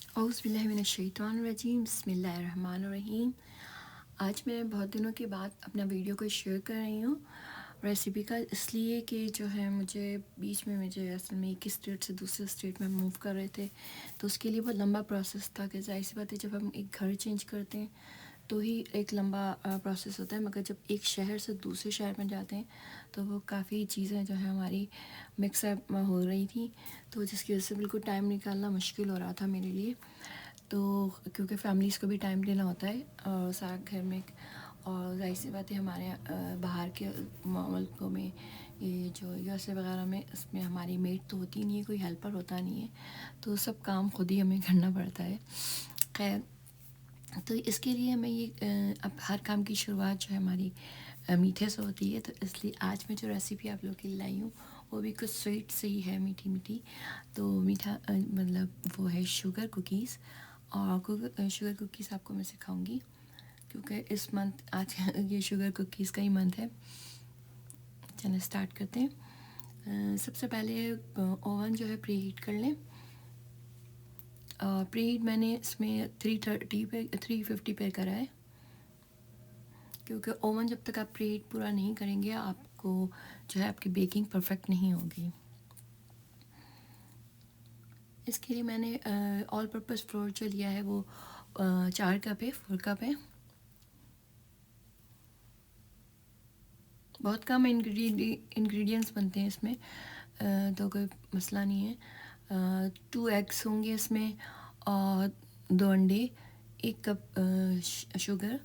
औज़ुबिल्लाहिमिनश्शैतानिर्रजीम बिस्मिल्लाहिर्रहमानिर्रहीम। आज मैं बहुत दिनों के बाद अपना वीडियो को शेयर कर रही हूँ रेसिपी का, इसलिए कि जो है मुझे बीच में मुझे असल में एक स्टेट से दूसरे स्टेट में मूव कर रहे थे, तो उसके लिए बहुत लंबा प्रोसेस था कि ज़ाहिर सी बात है जब हम एक घर चेंज करते हैं तो ही एक लंबा प्रोसेस होता है, मगर जब एक शहर से दूसरे शहर में जाते हैं तो वो काफ़ी चीज़ें जो है हमारी मिक्सअप हो रही थी, तो जिसकी वजह से बिल्कुल टाइम निकालना मुश्किल हो रहा था मेरे लिए। तो क्योंकि फैमिलीज़ को भी टाइम देना होता है और सारा घर में, और ज़ाहिर सी बात है हमारे बाहर के मुल्कों में, ये जो यूएसए वगैरह में, इसमें हमारी मेड तो होती नहीं है, कोई हेल्पर होता नहीं है, तो सब काम खुद ही हमें करना पड़ता है। खैर, तो इसके लिए हमें ये अब हर काम की शुरुआत जो है हमारी मीठे से होती है, तो इसलिए आज मैं जो रेसिपी आप लोग के लिए लाई हूँ वो भी कुछ स्वीट से ही है, मीठी मीठी। तो मीठा मतलब वो है शुगर कुकीज़, और शुगर कुकीज़ आपको मैं सिखाऊंगी क्योंकि इस मंथ आज ये शुगर कुकीज़ का ही मंथ है। चलिए स्टार्ट करते हैं। सबसे पहले ओवन जो है प्री हीट कर लें। प्री हीट मैंने इसमें 350 पे करा है, क्योंकि ओवन जब तक आप प्री हीट पूरा नहीं करेंगे आपको जो है आपकी बेकिंग परफेक्ट नहीं होगी। इसके लिए मैंने ऑल पर्पज़ फ्लोर जो लिया है वो 4 कप है, 4 कप है। बहुत कम इंग्रेडिएंट्स बनते हैं इसमें, तो कोई मसला नहीं है। 2 एग्स होंगे इसमें, और 2 अंडे, 1 कप शुगर,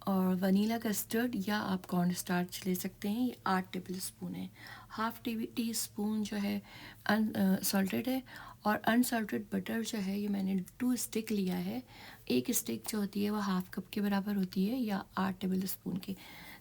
और वनीला कस्टर्ड या आप कॉर्न स्टार्च ले सकते हैं, ये 8 टेबल स्पून है। हाफ़ टी स्पून जो है अनसॉल्टेड है, और अनसॉल्टेड बटर जो है ये मैंने 2 स्टिक लिया है। एक स्टिक जो होती है वो हाफ़ कप के बराबर होती है, या 8 टेबल स्पून के,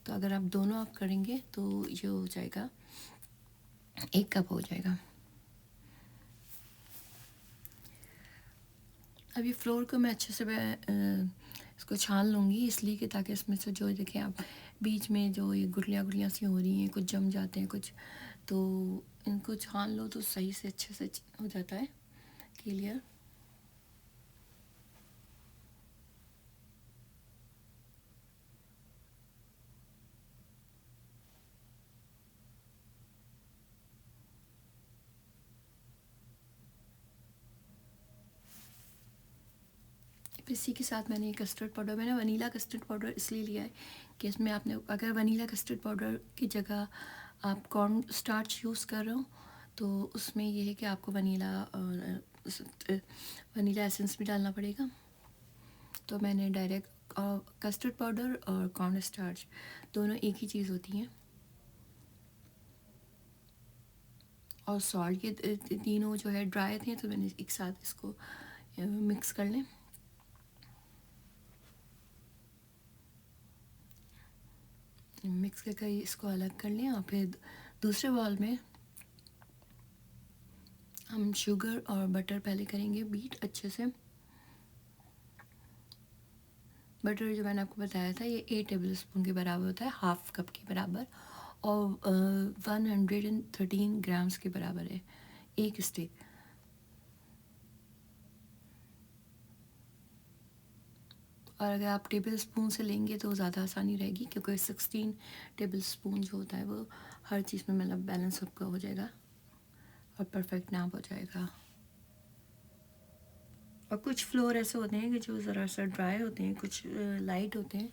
तो अगर आप दोनों आप करेंगे तो ये हो जाएगा 1 कप हो जाएगा। अभी फ्लोर को मैं अच्छे से इसको छान लूँगी, इसलिए कि ताकि इसमें से जो देखें आप बीच में जो ये गुठलियाँ गुठलियाँ सी हो रही हैं, कुछ जम जाते हैं कुछ, तो इनको छान लो तो सही से अच्छे से हो जाता है क्लियर। इसी के साथ मैंने कस्टर्ड पाउडर, मैंने वनीला कस्टर्ड पाउडर इसलिए लिया है कि इसमें आपने अगर वनीला कस्टर्ड पाउडर की जगह आप कॉर्न स्टार्च यूज़ कर रहे हो तो उसमें ये है कि आपको वनीला एसेंस भी डालना पड़ेगा। तो मैंने डायरेक्ट कस्टर्ड पाउडर और कॉर्न स्टार्च दोनों एक ही चीज़ होती हैं, और सॉल्ट, ये तीनों जो है ड्राई थे, तो मैंने एक साथ इसको मिक्स कर लें। मिक्स करके इसको अलग कर लें, और फिर दूसरे बाउल में हम शुगर और बटर पहले करेंगे बीट अच्छे से। बटर जो मैंने आपको बताया था ये 8 टेबल स्पून के बराबर होता है, हाफ़ कप के बराबर, और 113 ग्राम्स के बराबर है एक स्टिक। और अगर आप टेबल स्पून से लेंगे तो ज़्यादा आसानी रहेगी, क्योंकि 16 टेबल स्पून जो होता है वो हर चीज़ में मतलब बैलेंस आपका हो जाएगा और परफेक्ट नाप हो जाएगा। और कुछ फ्लोर ऐसे होते हैं कि जो ज़रा सा ड्राई होते हैं, कुछ लाइट होते हैं,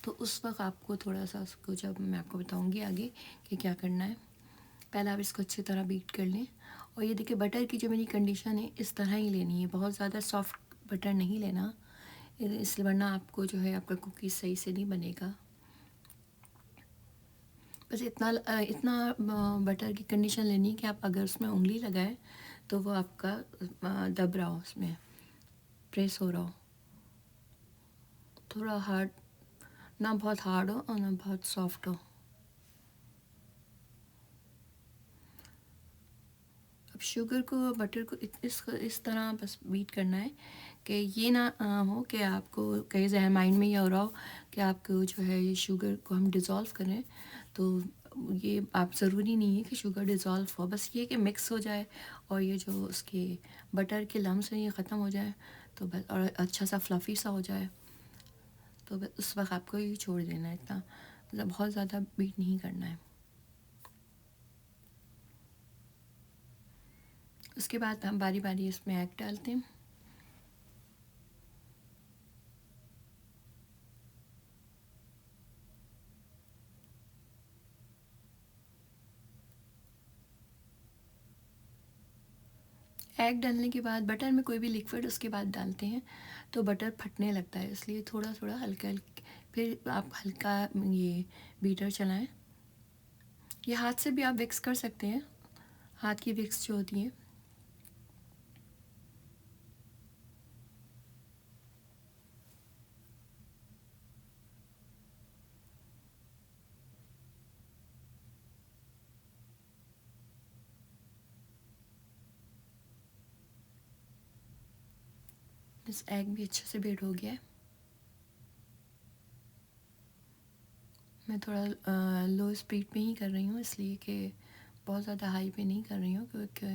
तो उस वक्त आपको थोड़ा सा उसको, जब मैं आपको बताऊंगी आगे कि क्या करना है, पहले आप इसको अच्छी तरह बीट कर लें। और ये देखिए बटर की जो मेरी कंडीशन है इस तरह ही लेनी है, बहुत ज़्यादा सॉफ्ट बटर नहीं लेना, इसलिए वरना आपको जो है आपका कुकीज़ सही से नहीं बनेगा। बस इतना बटर की कंडीशन लेनी है कि आप अगर उसमें उंगली लगाएं तो वो आपका दब रहा हो, उसमें प्रेस हो रहा हो, थोड़ा हार्ड, ना बहुत हार्ड हो और ना बहुत सॉफ्ट हो। अब शुगर को, बटर को इस तरह बस बीट करना है कि ये ना हो कि आपको कहीं जहन माइंड में ये हो रहा हो कि आपको जो है ये शुगर को हम डिज़ोल्व करें तो ये आप ज़रूरी नहीं है कि शुगर डिज़ोल्व हो, बस ये कि मिक्स हो जाए और ये जो उसके बटर के लम्स हैं ये ख़त्म हो जाए तो बस, और अच्छा सा फ्लफ़ी सा हो जाए तो बस उस वक्त आपको ये छोड़ देना है। इतना मतलब बहुत ज़्यादा बीट नहीं करना है। उसके बाद हम बारी बारी इसमें एग डालते हैं। एग डालने के बाद बटर में कोई भी लिक्विड उसके बाद डालते हैं तो बटर फटने लगता है, इसलिए थोड़ा थोड़ा हल्का हल्का फिर आप हल्का ये बीटर चलाएं। ये हाथ से भी आप विक्स कर सकते हैं, हाथ की विक्स जो होती है। इस एग भी अच्छे से बीट हो गया है। मैं थोड़ा लो स्पीड पे ही कर रही हूँ, इसलिए कि बहुत ज़्यादा हाई पे नहीं कर रही हूँ क्योंकि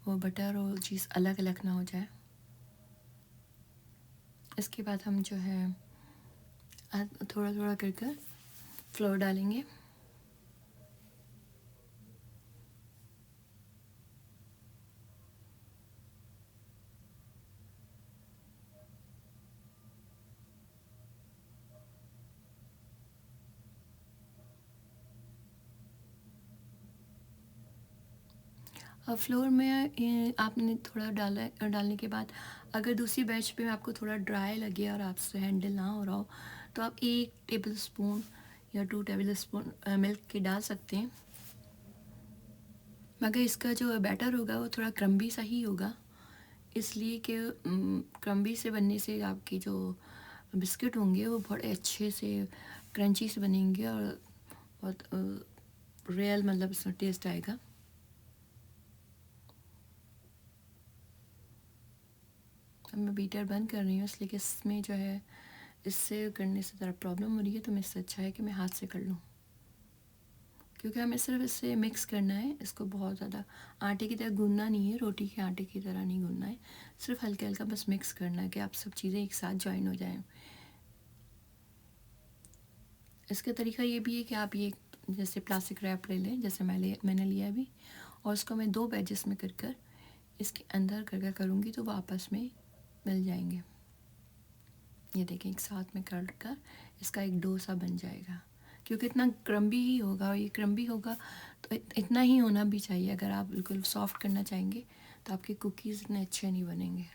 वो बटर और चीज़ अलग अलग ना हो जाए। इसके बाद हम जो है थोड़ा थोड़ा कर कर फ्लोर डालेंगे। और फ्लोर में आपने थोड़ा डालने के बाद अगर दूसरी बैच पे आपको थोड़ा ड्राई लगे और आपसे हैंडल ना हो रहा हो तो आप 1 टेबल स्पून या 2 टेबल स्पून मिल्क के डाल सकते हैं। मगर इसका जो बैटर होगा वो थोड़ा क्रम्बी सा ही होगा, इसलिए कि क्रम्बी से बनने से आपके जो बिस्किट होंगे वो बड़े अच्छे से क्रंची से बनेंगे और बहुत रियल मतलब इसमें टेस्ट आएगा। अब मैं बीटर बंद कर रही हूँ इसलिए कि इसमें जो है इससे करने से ज़रा प्रॉब्लम हो रही है, तो मैं इससे अच्छा है कि मैं हाथ से कर लूँ क्योंकि हमें सिर्फ इससे मिक्स करना है। इसको बहुत ज़्यादा आटे की तरह गूंदना नहीं है, रोटी के आटे की तरह नहीं गूंदना है, सिर्फ हल्का हल्का बस मिक्स करना है कि आप सब चीज़ें एक साथ जॉइन हो जाएं। इसका तरीका ये भी है कि आप ये जैसे प्लास्टिक रैप ले लें, जैसे मैंने लिया अभी, और उसको मैं 2 बैचेस में कर कर इसके अंदर कर कर करूँगी तो वो आपस में मिल जाएंगे। ये देखें एक साथ में कर कर इसका एक डो सा बन जाएगा, क्योंकि इतना क्रम्बी ही होगा और ये क्रम्बी होगा तो इतना ही होना भी चाहिए। अगर आप बिल्कुल सॉफ्ट करना चाहेंगे तो आपके कुकीज़ इतने अच्छे नहीं बनेंगे।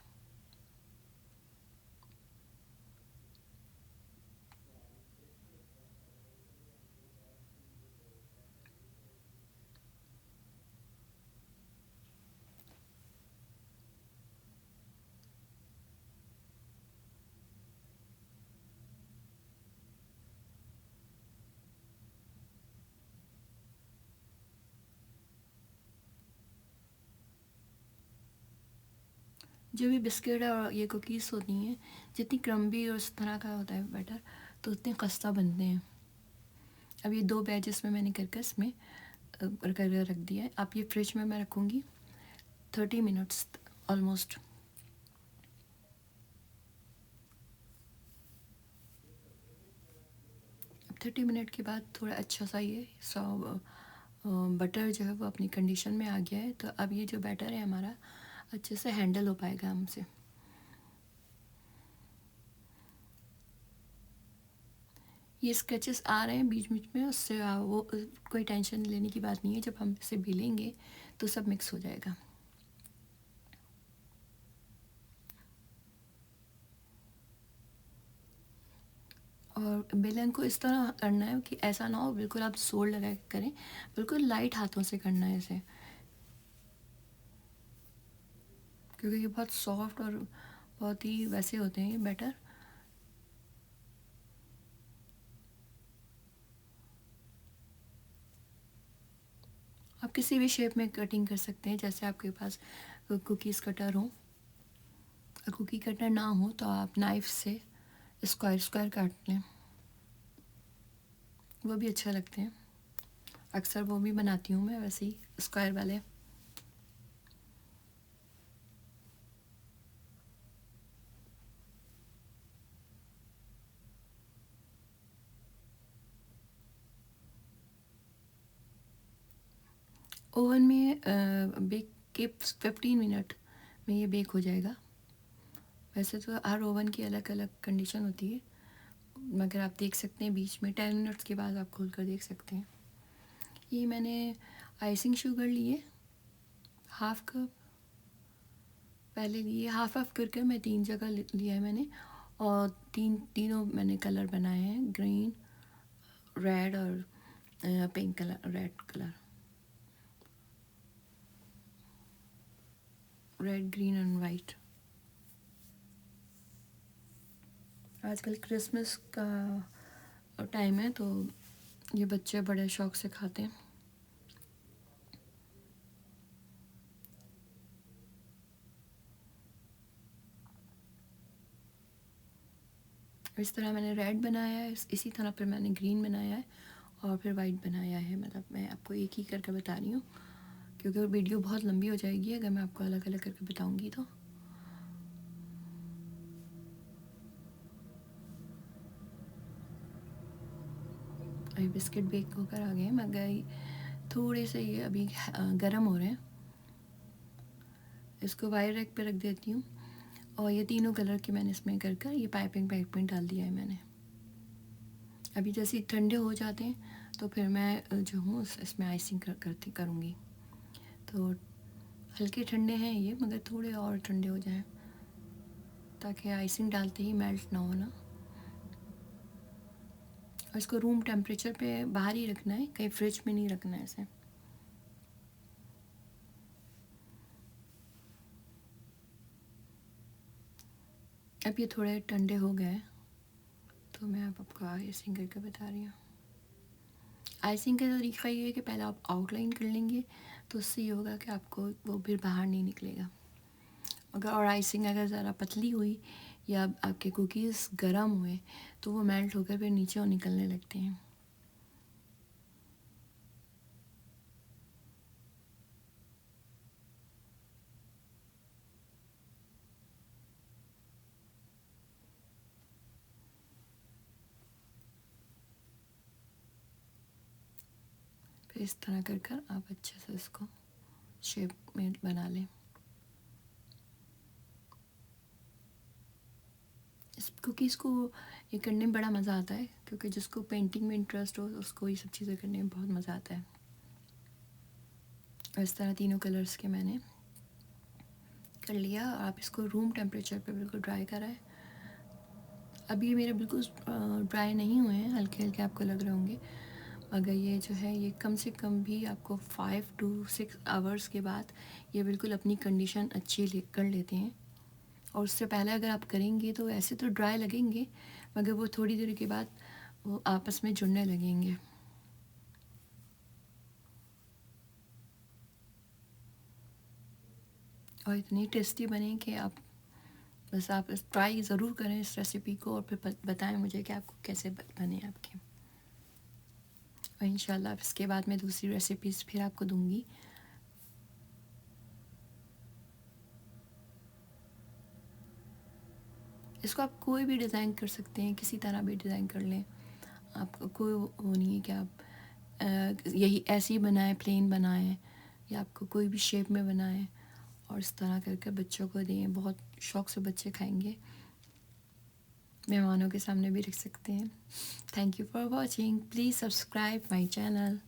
जो भी बिस्किट और ये कुकीज़ होती हैं जितनी क्रम्बी और उस तरह का होता है बैटर तो उतने खस्ता बनते हैं। अब ये 2 बैचेस में मैंने कर कर इसमें कर रख दिया है। आप ये फ्रिज में मैं रखूँगी 30 मिनट्स ऑलमोस्ट। अब 30 मिनट के बाद थोड़ा अच्छा सा ये बटर जो है वो अपनी कंडीशन में आ गया है, तो अब ये जो बैटर है हमारा अच्छे से हैंडल हो पाएगा हमसे। ये स्केचेस आ रहे हैं बीच बीच में, उससे वो कोई टेंशन लेने की बात नहीं है, जब हम इसे बेलेंगे तो सब मिक्स हो जाएगा। और बेलन को इस तरह करना है कि ऐसा ना हो बिल्कुल आप जोर लगा के करें, बिल्कुल लाइट हाथों से करना है इसे, क्योंकि ये बहुत सॉफ्ट और बहुत ही वैसे होते हैं ये बैटर। आप किसी भी शेप में कटिंग कर सकते हैं, जैसे आपके पास कुकीज़ कटर हो। कुकी कटर ना हो तो आप नाइफ़ से स्क्वायर स्क्वायर काट लें, वो भी अच्छे लगते हैं। अक्सर वो भी बनाती हूँ मैं, वैसे ही स्क्वायर वाले। ओवन में बेक के 15 मिनट में ये बेक हो जाएगा। वैसे तो हर ओवन की अलग अलग कंडीशन होती है, मगर आप देख सकते हैं बीच में 10 मिनट्स के बाद आप खोल कर देख सकते हैं। ये मैंने आइसिंग शुगर लिए हाफ कप, पहले लिए हाफ करके मैं 3 जगह लिया है मैंने, और तीनों मैंने कलर बनाए हैं, ग्रीन, रेड और pink colour, red colour, red green and white. आजकल क्रिसमस का टाइम है तो ये बच्चे बड़े शौक से खाते हैं। इस तरह मैंने रेड बनाया है, इसी तरह फिर मैंने ग्रीन बनाया है और फिर वाइट बनाया है। मतलब मैं आपको एक ही करके बता रही हूँ, क्योंकि वीडियो बहुत लंबी हो जाएगी अगर मैं आपको अलग अलग करके बताऊँगी तो। अभी बिस्किट बेक होकर आ गए हैं, मगर थोड़े से ये अभी गर्म हो रहे हैं। इसको वायर रैक पे रख देती हूँ, और ये तीनों कलर के मैंने इसमें कर ये पाइपिंग डाल दिया है मैंने। अभी जैसे ठंडे हो जाते हैं तो फिर मैं जो हूँ इसमें आइसिंग करूँगी। तो हल्के ठंडे हैं ये, मगर थोड़े और ठंडे हो जाएं ताकि आइसिंग डालते ही मेल्ट ना हो ना। और इसको रूम टेम्परेचर पे बाहर ही रखना है, कहीं फ्रिज में नहीं रखना है इसे। अब ये थोड़े ठंडे हो गए तो मैं अब आपको आइसिंग करके बता रही हूँ। आइसिंग का तरीका ये है कि पहले आप आउटलाइन कर लेंगे, तो उससे ये होगा कि आपको वो फिर बाहर नहीं निकलेगा। और आइसिंग अगर ज़रा पतली हुई या आपके कुकीज़ गर्म हुए तो वो मेल्ट होकर फिर नीचे और निकलने लगते हैं। फिर इस तरह कर आप अच्छे से इसको शेप में बना लें। इस कुकीज़ को ये करने में बड़ा मज़ा आता है, क्योंकि जिसको पेंटिंग में इंटरेस्ट हो उसको ये सब चीज़ें करने में बहुत मज़ा आता है। और इस तरह तीनों कलर्स के मैंने कर लिया, और आप इसको रूम टेम्परेचर पे बिल्कुल ड्राई कराएं। अभी ये मेरे बिल्कुल ड्राई नहीं हुए हैं, हल्के हल्के आपको लग रहे होंगे, मगर ये जो है ये कम से कम भी आपको 5 to 6 आवर्स के बाद ये बिल्कुल अपनी कंडीशन अच्छी कर लेते हैं। और उससे पहले अगर आप करेंगे तो ऐसे तो ड्राई लगेंगे, मगर वो थोड़ी देर के बाद वो आपस में जुड़ने लगेंगे। और इतनी टेस्टी बने कि आप बस आप ट्राई ज़रूर करें इस रेसिपी को, और फिर बताएं मुझे कि आपको कैसे बने आपके। और इंशाल्लाह इसके बाद मैं दूसरी रेसिपीज़ फिर आपको दूंगी। इसको आप कोई भी डिज़ाइन कर सकते हैं, किसी तरह भी डिज़ाइन कर लें, आपको कोई वो नहीं है कि आप यही ऐसे ही बनाएं, प्लेन बनाएं, या आपको कोई भी शेप में बनाएं और इस तरह करके बच्चों को दें। बहुत शौक़ से बच्चे खाएंगे, मेहमानों के सामने भी रख सकते हैं। Thank you for watching, please subscribe my channel.